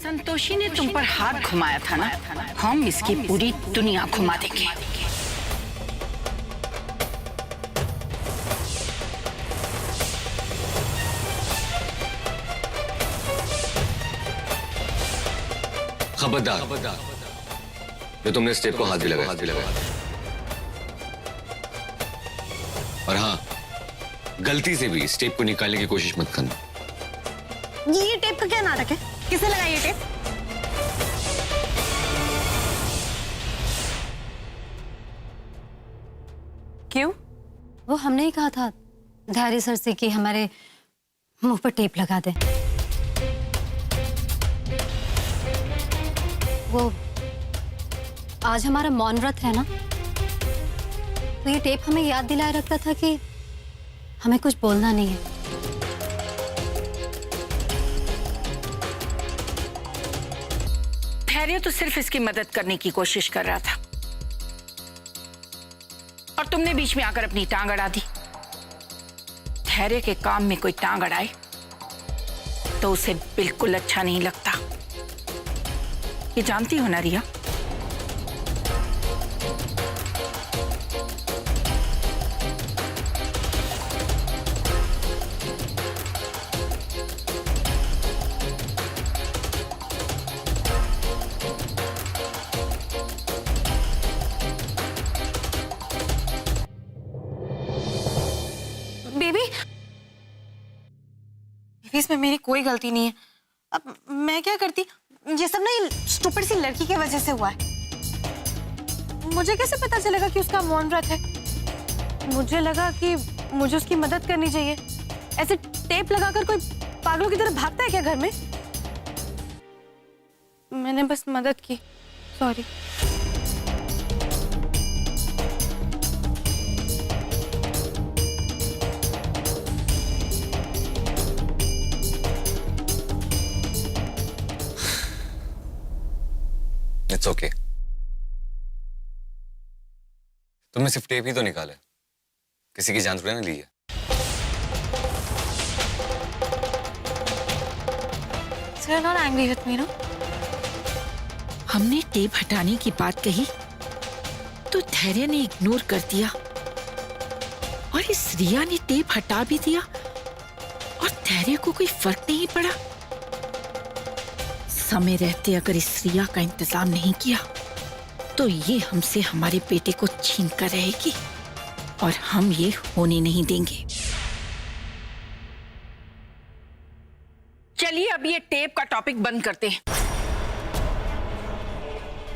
संतोषी ने तुम पर हाथ घुमाया था ना, हम इसकी पूरी दुनिया घुमा देंगे। खबरदार, जो तुमने स्टेप को हाथ भी लगाया। और हाँ, गलती से भी स्टेप को निकालने की कोशिश मत करना। ये टेप का क्या नाटक है? किसने लगाई ये टेप? क्यों? वो हमने ही कहा था धैर्य सर से कि हमारे मुंह पर टेप लगा दे। वो आज हमारा मौन व्रत है ना, तो ये टेप हमें याद दिलाए रखता था कि हमें कुछ बोलना नहीं है। धैर्य तो सिर्फ इसकी मदद करने की कोशिश कर रहा था और तुमने बीच में आकर अपनी टांग अड़ा दी। धैर्य के काम में कोई टांग अड़ाए तो उसे बिल्कुल अच्छा नहीं लगता, ये जानती हो ना रिया? बेबी, इसमें मेरी कोई गलती नहीं है। अब मैं क्या करती? ये सब ना ये स्टूपिड सी लड़की की वजह से हुआ है। मुझे कैसे पता चलेगा कि उसका मौन व्रत है? मुझे लगा कि मुझे उसकी मदद करनी चाहिए। ऐसे टेप लगाकर कोई पागलों की तरह भागता है क्या घर में? मैंने बस मदद की, सॉरी। It's okay. तुमने सिर्फ टेप ही तो निकाला, किसी की जान थोड़ी ना ली है। So you're not angry with me, no? हमने टेप हटाने की बात कही तो धैर्य ने इग्नोर कर दिया और इस रिया ने टेप हटा भी दिया और धैर्य को कोई फर्क नहीं पड़ा। समय रहते अगर इस रिया का इंतजाम नहीं किया तो ये हमसे हमारे बेटे को छीन कर रहेगी और हम ये होने नहीं देंगे। चलिए अब ये टेप का टॉपिक बंद करते हैं।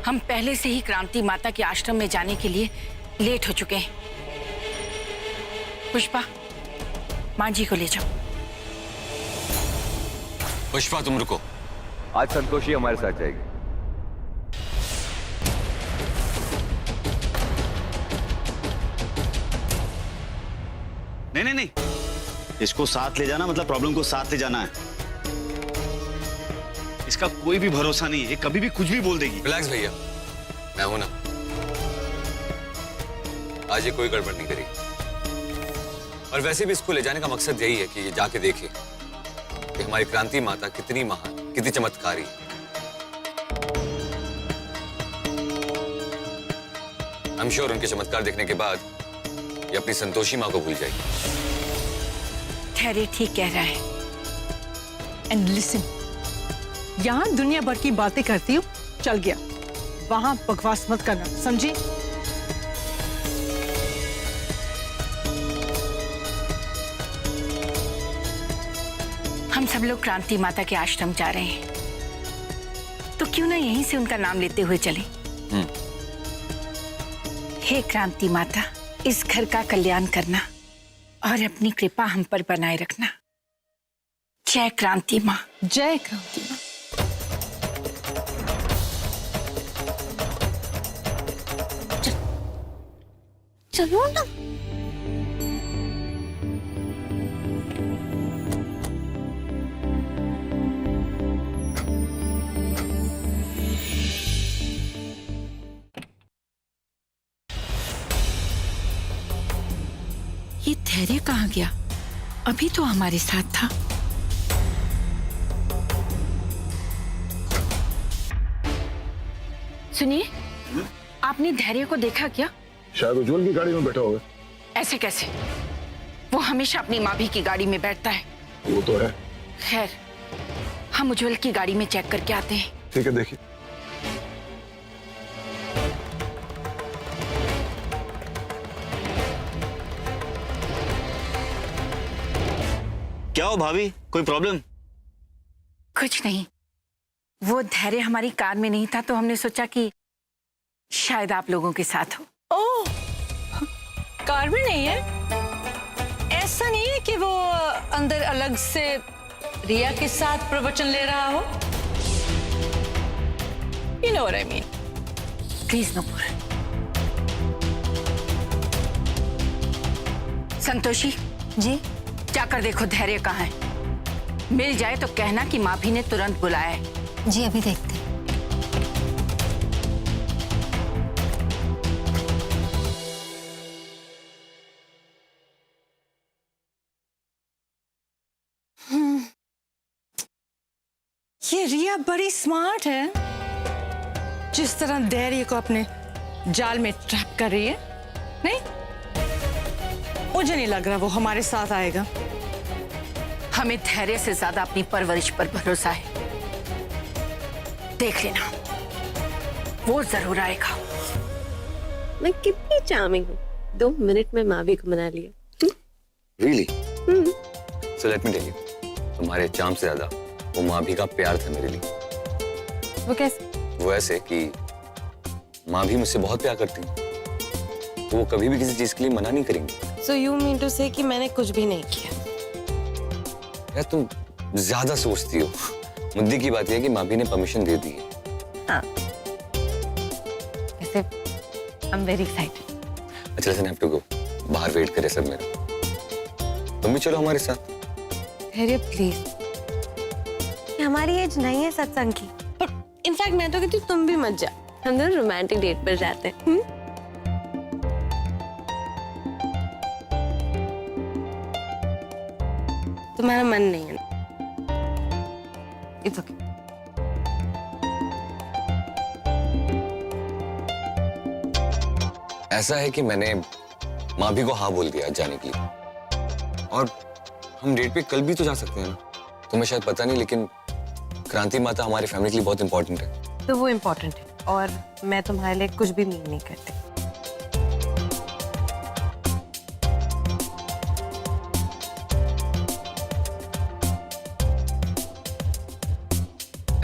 हम पहले से ही क्रांति माता के आश्रम में जाने के लिए लेट हो चुके हैं। पुष्पा, मां जी को ले जाओ। पुष्पा तुम रुको, आज संतोषी हमारे साथ जाएगी। नहीं नहीं नहीं, इसको साथ ले जाना मतलब प्रॉब्लम को साथ ले जाना है। इसका कोई भी भरोसा नहीं है, ये कभी भी कुछ भी बोल देगी। रिलैक्स भैया, मैं हूं ना। आज ये कोई गड़बड़ नहीं करेगी। और वैसे भी इसको ले जाने का मकसद यही है कि ये जाके देखे कि हमारी क्रांति माता कितनी महान, कितनी चमत्कारी है। I'm sure उनके चमत्कार देखने के बाद ये अपनी संतोषी माँ को भूल जाएगी। धैर्य ठीक कह रहा है। एंड लिसन, यहाँ दुनिया भर की बातें करती हूँ, चल गया। वहां बकवास मत करना, समझी? हम सब लोग क्रांति माता के आश्रम जा रहे हैं, तो क्यों ना यहीं से उनका नाम लेते हुए चलें? हे क्रांति माता, इस घर का कल्याण करना और अपनी कृपा हम पर बनाए रखना। जय क्रांति माँ। जय क्रांति माँ। चलो ना। ये धैर्य कहाँ गया? अभी तो हमारे साथ था। सुनिए, आपने धैर्य को देखा क्या? शायद उज्जवल की गाड़ी में बैठा होगा। ऐसे कैसे? वो हमेशा अपनी माभी की गाड़ी में बैठता है। वो तो है। खैर, हम उज्जवल की गाड़ी में चेक करके आते हैं। ठीक है, देखिए। क्या हो भाभी, कोई प्रॉब्लम? कुछ नहीं, वो धैर्य हमारी कार में नहीं था तो हमने सोचा कि शायद आप लोगों के साथ हो। ओह, कार में नहीं है? ऐसा नहीं है कि वो अंदर अलग से रिया के साथ प्रवचन ले रहा हो? You know what I mean? Please Nupur. Santoshi ji जाकर देखो धैर्य कहाँ है। मिल जाए तो कहना कि माभी ने तुरंत बुलाया है। जी अभी देखते हैं। ये रिया बड़ी स्मार्ट है, जिस तरह धैर्य को अपने जाल में ट्रैप कर रही है। नहीं, मुझे नहीं लग रहा वो हमारे साथ आएगा। हमें धैर्य से ज्यादा अपनी परवरिश पर भरोसा है। देख लेना, वो जरूर आएगा। मैं कितनी चार्मिंग हूँ, 2 मिनट में मावी को मना लिया। Really? So let me tell you, तुम्हारे चार्म से ज्यादा वो माभी का प्यार था मेरे लिए। वो कैसे? वो ऐसे कि माँ भी मुझसे बहुत प्यार करती है, तो वो कभी भी किसी चीज के लिए मना नहीं करेंगी। सो यू मीन टू से कि मैंने कुछ भी नहीं किया? यार तुम ज्यादा सोचती हो। मुद्दे की बात यह है कि माँ भी ने परमिशन दे दी है। हाँ, वैसे आई एम वेरी एक्साइटेड। अच्छा लेसन, हैव टू गो। बाहर वेट करे सब मेरा। तुम भी चलो हमारे साथ। धैर्य प्लीज, हमारी एज नहीं है सत्संग की। पर इनफैक्ट मैं तो कहती हूँ तुम भी मत जा। हम दोनों रोमांटिक डेट पर जाते हैं। तुम्हारा मन नहीं है? It's okay. ऐसा है कि मैंने माँ भी को हाँ बोल दिया जाने के लिए, और हम डेट पे कल भी तो जा सकते हैं ना। तुम्हें शायद पता नहीं, लेकिन क्रांति माता हमारी फैमिली के लिए बहुत इंपॉर्टेंट है। तो वो इम्पोर्टेंट है और मैं तुम्हारे लिए कुछ भी मीन नहीं करती।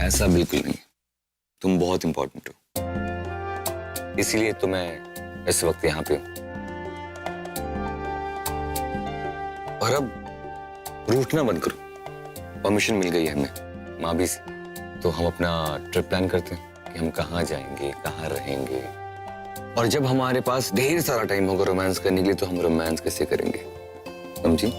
ऐसा बिल्कुल नहीं, तुम बहुत इंपॉर्टेंट हो, इसीलिए तो मैं इस वक्त यहाँ पे हूँ। और अब रूठना बंद करो। परमिशन मिल गई है हमें माँ भी से, तो हम अपना ट्रिप प्लान करते हैं कि हम कहाँ जाएंगे, कहाँ रहेंगे। और जब हमारे पास ढेर सारा टाइम होगा रोमांस करने के लिए, तो हम रोमांस कैसे करेंगे, समझी?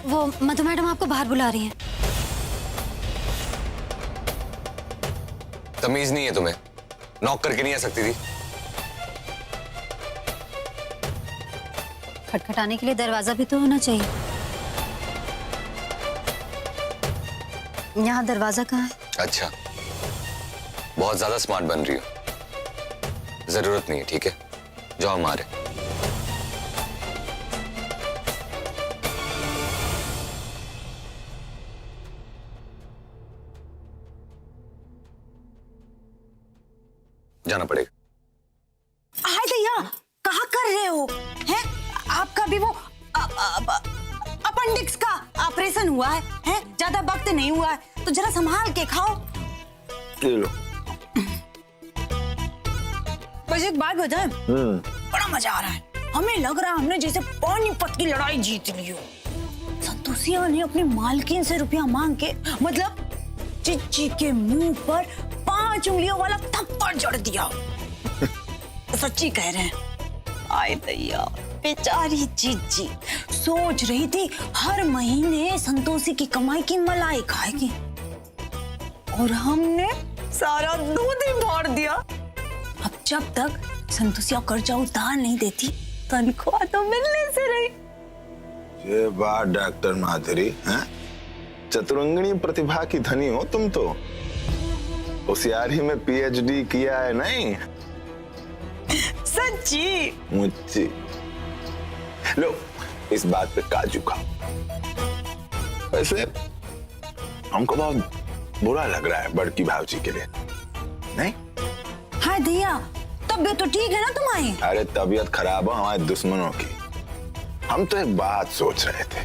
वो मधु मैडम आपको बाहर बुला रही हैं। तमीज नहीं है तुम्हें? नॉक करके नहीं आ सकती थी? खटखटाने के लिए दरवाजा भी तो होना चाहिए। यहाँ दरवाजा कहाँ है? अच्छा, बहुत ज्यादा स्मार्ट बन रही हो। जरूरत नहीं है, ठीक है? जाओ हमारे। जाना पड़ेगा। हाय भैया, कहाँ कर रहे हो? हैं? आपका भी वो अपेंडिक्स का ऑपरेशन हुआ है? हैं? ज्यादा वक्त नहीं हुआ है, तो जरा संभाल के खाओ। ले लो। बस एक बात बताएं, बड़ा मजा आ रहा है। हमें लग रहा है हमने जैसे पानीपत की लड़ाई जीत ली हो। संतोषिया ने अपनी मालकिन से रुपया मांग के, मतलब चिच्ची के मुंह पर 5 उंगलियों वाला थप्पड़ जड़ दिया। सच्ची कह रहे हैं। आए दैया, बेचारी चिच्ची सोच रही थी हर महीने संतोषी की कमाई की मलाई खाएगी, और हमने सारा दूध ही फाड़ दिया। अब जब तक संतोषिया कर्जा उतार नहीं देती, तनख्वाह तो मिलने से रही। ये बात डॉक्टर माधुरी, हैं? चतुरंगिणी प्रतिभा की धनी हो तुम तो। होशियारी में पीएचडी किया है नहीं? सच्ची? मुझे लो इस बात पे काजू खाओ। वैसे हमको बहुत बुरा लग रहा है बड़की भावजी के लिए, नहीं? हाय दैया, तबीयत तो ठीक है ना तुम्हारी? अरे तबीयत खराब हो हमारे दुश्मनों की। हम तो एक बात सोच रहे थे,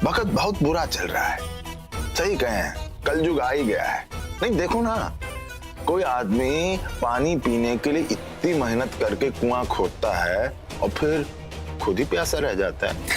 वक्त बहुत बुरा चल रहा है। सही कहे हैं, कलयुग आ ही गया है। नहीं देखो ना, कोई आदमी पानी पीने के लिए इतनी मेहनत करके कुआं खोदता है और फिर खुद ही प्यासा रह जाता है।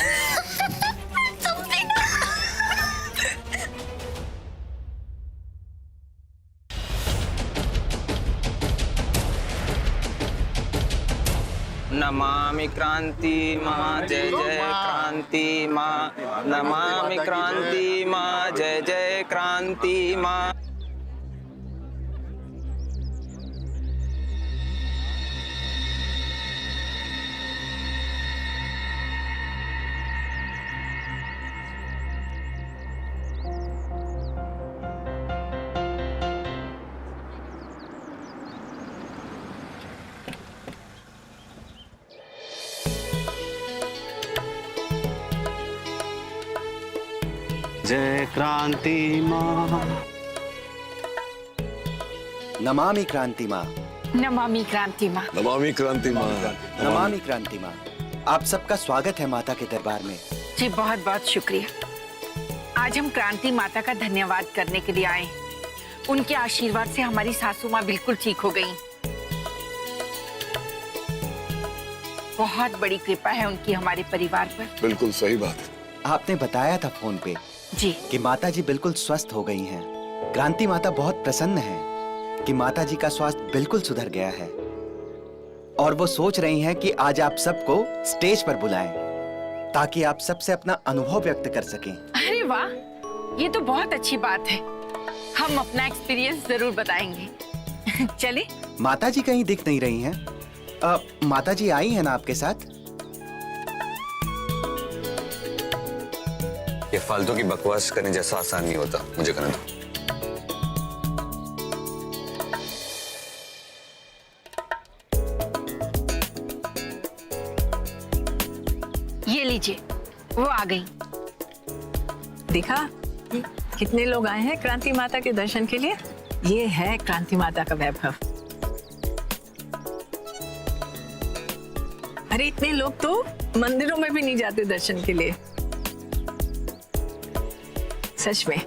नमामि क्रांति माँ, जय जय क्रांति माँ। नमामि क्रांति माँ, जय जय क्रांति माँ। जय क्रांति माँ। नमामि क्रांति माँ। नमामि क्रांति माँ। नमामि क्रांति माँ। नमामि क्रांति माँ। आप सबका स्वागत है माता के दरबार में। जी बहुत बहुत शुक्रिया। आज हम क्रांति माता का धन्यवाद करने के लिए आए हैं। उनके आशीर्वाद से हमारी सासू माँ बिल्कुल ठीक हो गई। बहुत बड़ी कृपा है उनकी हमारे परिवार पर। बिल्कुल सही बात है। आपने बताया था फोन पे जी कि माता जी बिल्कुल स्वस्थ हो गई हैं। क्रांति माता बहुत प्रसन्न है कि माता जी का स्वास्थ्य बिल्कुल सुधर गया है और वो सोच रही हैं कि आज आप सबको स्टेज पर बुलाएं ताकि आप सबसे अपना अनुभव व्यक्त कर सकें। अरे वाह, ये तो बहुत अच्छी बात है। हम अपना एक्सपीरियंस जरूर बताएंगे। चले। माता जी कहीं दिख नहीं रही हैं। माता जी आई हैं ना आपके साथ? ये फालतू की बकवास करने जैसा आसान नहीं होता, मुझे करने दो। ये लीजिए, वो आ गई। देखा कितने लोग आए हैं क्रांति माता के दर्शन के लिए। ये है क्रांति माता का वैभव। अरे इतने लोग तो मंदिरों में भी नहीं जाते दर्शन के लिए। सच में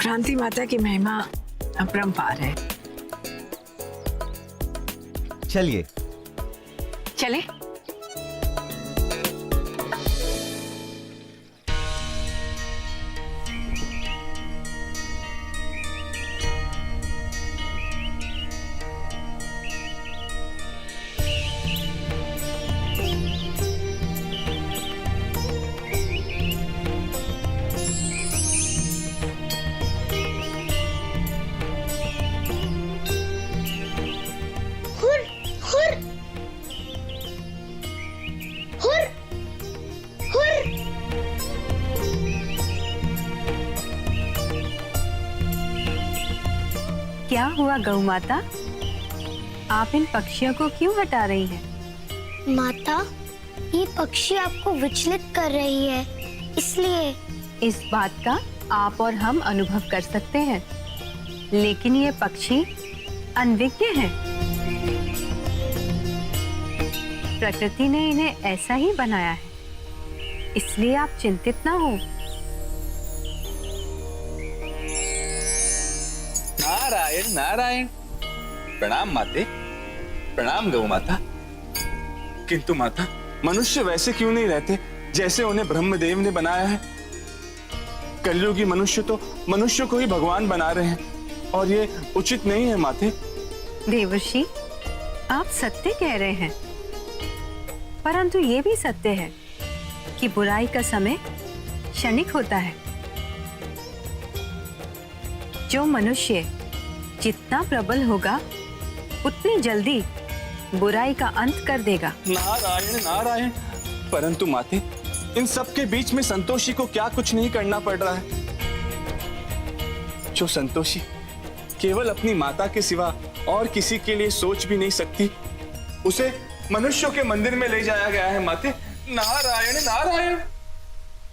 क्रांति माता की महिमा अपरंपार है। चलिए चले। क्या हुआ गौ माता, आप इन पक्षियों को क्यों हटा रही हैं? माता, ये पक्षी आपको विचलित कर रही है, इसलिए। इस बात का आप और हम अनुभव कर सकते हैं, लेकिन ये पक्षी अनविज्ञ हैं। प्रकृति ने इन्हें ऐसा ही बनाया है, इसलिए आप चिंतित ना हो। नारायण नारायण। प्रणाम माते, प्रणाम गौ माता। किंतु माता, मनुष्य वैसे क्यों नहीं रहते जैसे उन्हें ब्रह्मदेव ने बनाया है? कलयुगी मनुष्य तो मनुष्य को ही भगवान बना रहे हैं और ये उचित नहीं है माते। देवर्षि, आप सत्य कह रहे हैं, परंतु ये भी सत्य है कि बुराई का समय क्षणिक होता है। जो मनुष्य जितना प्रबल होगा, उतनी जल्दी बुराई का अंत कर देगा। नारायण नारायण। परंतु माते, इन सब के बीच में संतोषी को क्या कुछ नहीं करना पड़ रहा है? जो संतोषी केवल अपनी माता के सिवा और किसी के लिए सोच भी नहीं सकती, उसे मनुष्यों के मंदिर में ले जाया गया है माते। नारायण नारायण।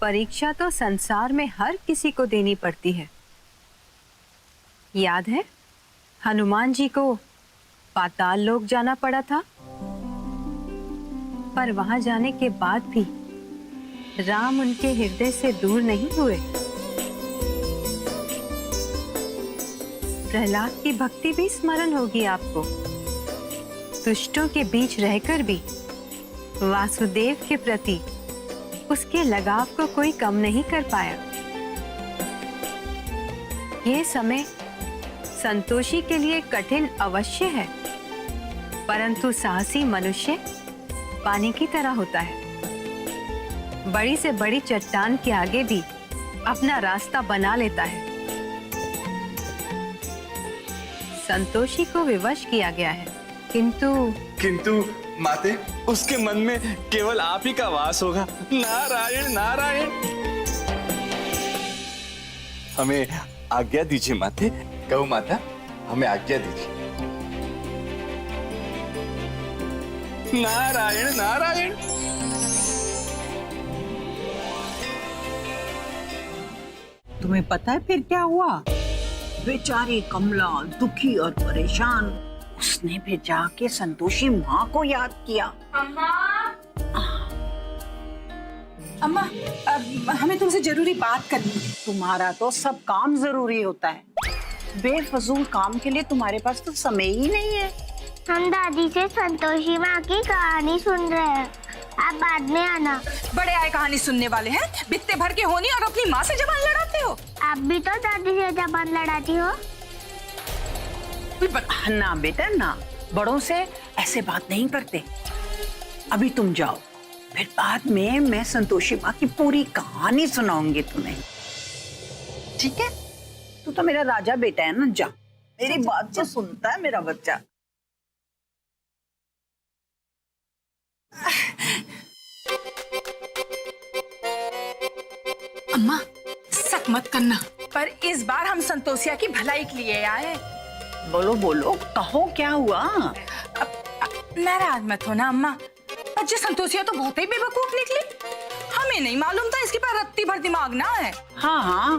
परीक्षा तो संसार में हर किसी को देनी पड़ती है। याद है हनुमान जी को पाताल लोक जाना पड़ा था, पर वहां जाने के बाद भी राम उनके हृदय से दूर नहीं हुए। प्रहलाद की भक्ति भी स्मरण होगी आपको। दुष्टों के बीच रहकर भी वासुदेव के प्रति उसके लगाव को कोई कम नहीं कर पाया। ये समय संतोषी के लिए कठिन अवश्य है, परंतु साहसी मनुष्य पानी की तरह होता है। बड़ी से बड़ी चट्टान के आगे भी अपना रास्ता बना लेता है। संतोषी को विवश किया गया है, किंतु माते, उसके मन में केवल आप ही का वास होगा। नारायण नारायण। हमें आज्ञा दीजिए माते। गौ माता, हमें आज्ञा दीजिए। नारायण नारायण। तुम्हें पता है फिर क्या हुआ? बेचारी कमला दुखी और परेशान, उसने भी जाके संतोषी माँ को याद किया। अम्मा, हमें तुमसे जरूरी बात करनी है। तुम्हारा तो सब काम जरूरी होता है, बेफजूल काम के लिए तुम्हारे पास तो समय ही नहीं है। हम दादी से संतोषी माँ की कहानी सुन रहे हैं, आप बाद में आना। बड़े आए कहानी सुनने वाले हैं, बित्ते भर के होनी और अपनी माँ से जबान लड़ाते हो। आप भी तो दादी से जबान लड़ाती हो। ना बेटा ना, बड़ों से ऐसे बात नहीं करते। अभी तुम जाओ, फिर बाद में मैं संतोषी माँ की पूरी कहानी सुनाऊंगी तुम्हें, ठीक है? तू तो मेरा राजा बेटा है ना, जा, मेरी बात तो सुनता है मेरा बच्चा। अम्मा, शक मत करना, पर इस बार हम संतोषिया की भलाई के लिए आए। बोलो बोलो, कहो क्या हुआ? नाराज मत हो ना अम्मा, पर ये संतोषिया तो बहुत ही बेवकूफ निकली। हमें नहीं मालूम था इसके पास रत्ती भर दिमाग ना है। हाँ हाँ,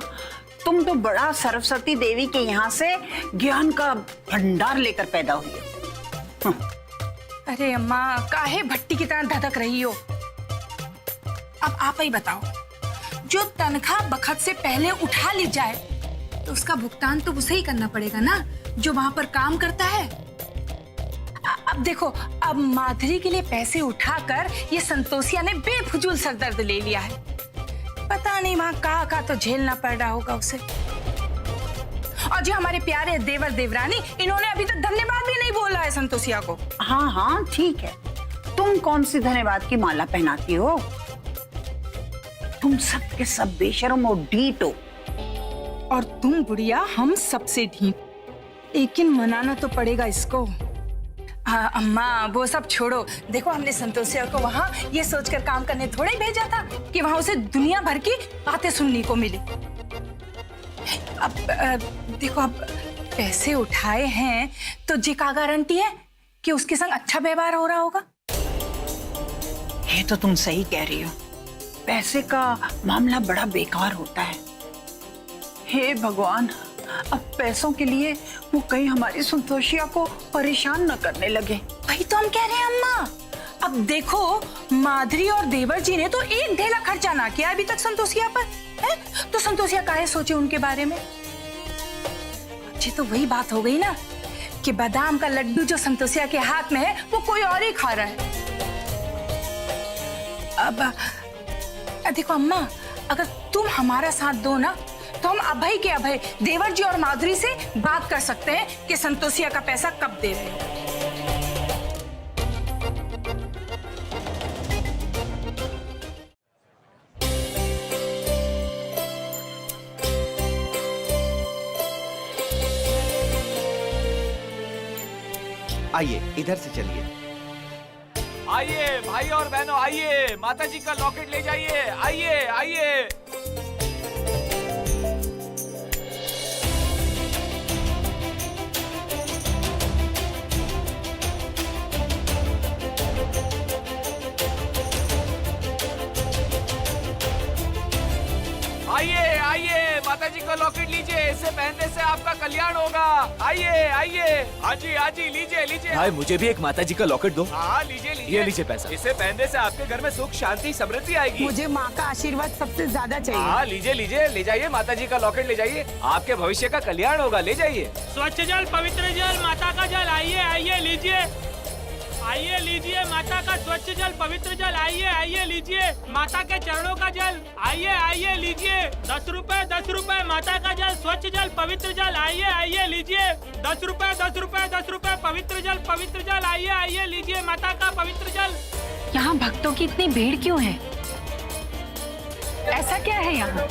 तुम तो बड़ा सरस्वती देवी के यहाँ से ज्ञान का भंडार लेकर पैदा हुई हो। अरे अम्मा, काहे भट्टी की तरह धधक रही हो? अब आप ही बताओ, जो तनख्वाह बखत से पहले उठा ली जाए तो उसका भुगतान तो उसे ही करना पड़ेगा ना, जो वहां पर काम करता है। अब देखो, अब माधुरी के लिए पैसे उठाकर ये संतोषिया ने बेफजूल सरदर्द ले लिया है। पता नहीं वहां कहाँ तो झेलना पड़ रहा होगा उसे। और जो हमारे प्यारे देवर देवरानी, इन्होंने अभी तक धन्यवाद भी नहीं बोला है संतोषिया को। हाँ हाँ ठीक है, तुम कौन सी धन्यवाद की माला पहनाती हो? तुम सब के सब बेशर्म और ढीठ हो। और तुम बुढ़िया हम सबसे ढीठ, लेकिन मनाना तो पड़ेगा इसको। अम्मा वो सब छोड़ो, देखो हमने संतोषिया को वहाँ ये सोचकर काम करने थोड़ा ही भेजा था कि वहाँ उसे दुनिया भर की बातें सुनने को मिली। अब देखो, अब पैसे उठाए हैं तो जी का गारंटी है कि उसके संग अच्छा व्यवहार हो रहा होगा? ये तो तुम सही कह रही हो, पैसे का मामला बड़ा बेकार होता है। हे भगवान, अब पैसों के लिए वो कहीं हमारी संतोषिया को परेशान न करने लगे। वही तो हम कह रहे हैं अम्मा। अब देखो, माधुरी और देवर जी ने तो एक ढेला खर्चा ना किया अभी तक संतोषिया पर, है? तो संतोषिया काहे सोचे उनके बारे में? जी तो वही बात हो गई ना कि बादाम का लड्डू जो संतोषिया के हाथ में है वो कोई और ही खा रहा है। अब देखो अम्मा, अगर तुम हमारा साथ दो ना तो हम अभय के अभय देवर जी और माधुरी से बात कर सकते हैं कि संतोषिया का पैसा कब दे रहे हो। आइए इधर से चलिए। आइए भाई और बहनों, आइए माता जी का लॉकेट ले जाइए। आइए आइए। आइए आइए, माता जी का लॉकेट लीजिए, इसे पहनने से आपका कल्याण होगा। आइए आइए। हाँ जी लीजिए लीजिए। भाई मुझे भी एक माता जी का लॉकेट दो। हाँ लीजिए लीजिए। ये लीजिए पैसा। इसे पहनने से आपके घर में सुख शांति समृद्धि आएगी। मुझे माँ का आशीर्वाद सबसे ज्यादा चाहिए। हाँ लीजिए लीजिए, ले जाइए माता जी का लॉकेट ले जाइए, आपके भविष्य का कल्याण होगा। ले जाइए। स्वच्छ जल, पवित्र जल, माता का जल, आइए आइए लीजिए। आइए लीजिए माता का स्वच्छ जल, पवित्र जल, आइए आइए लीजिए। माता के चरणों का जल, आइए आइए लीजिए। 10 रुपए 10 रुपए, माता का जल, स्वच्छ जल, पवित्र जल, आइए आइए लीजिए। 10 रुपए 10 रुपए 10 रुपए, पवित्र जल, आइए आइए लीजिए माता का पवित्र जल। यहाँ भक्तों की इतनी भीड़ क्यों है? ऐसा क्या है यहाँ?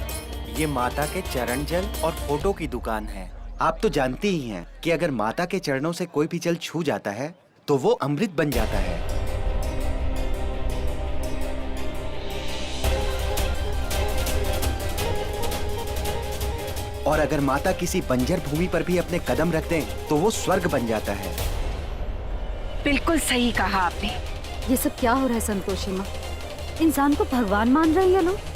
ये माता के चरण जल और फोटो की दुकान है। आप तो जानती ही हैं कि अगर माता के चरणों से कोई भी जल छू जाता है तो वो अमृत बन जाता है। और अगर माता किसी बंजर भूमि पर भी अपने कदम रख दें तो वो स्वर्ग बन जाता है। बिल्कुल सही कहा आपने। ये सब क्या हो रहा है संतोषी माँ? इंसान को भगवान मान रहे हैं ये लोग।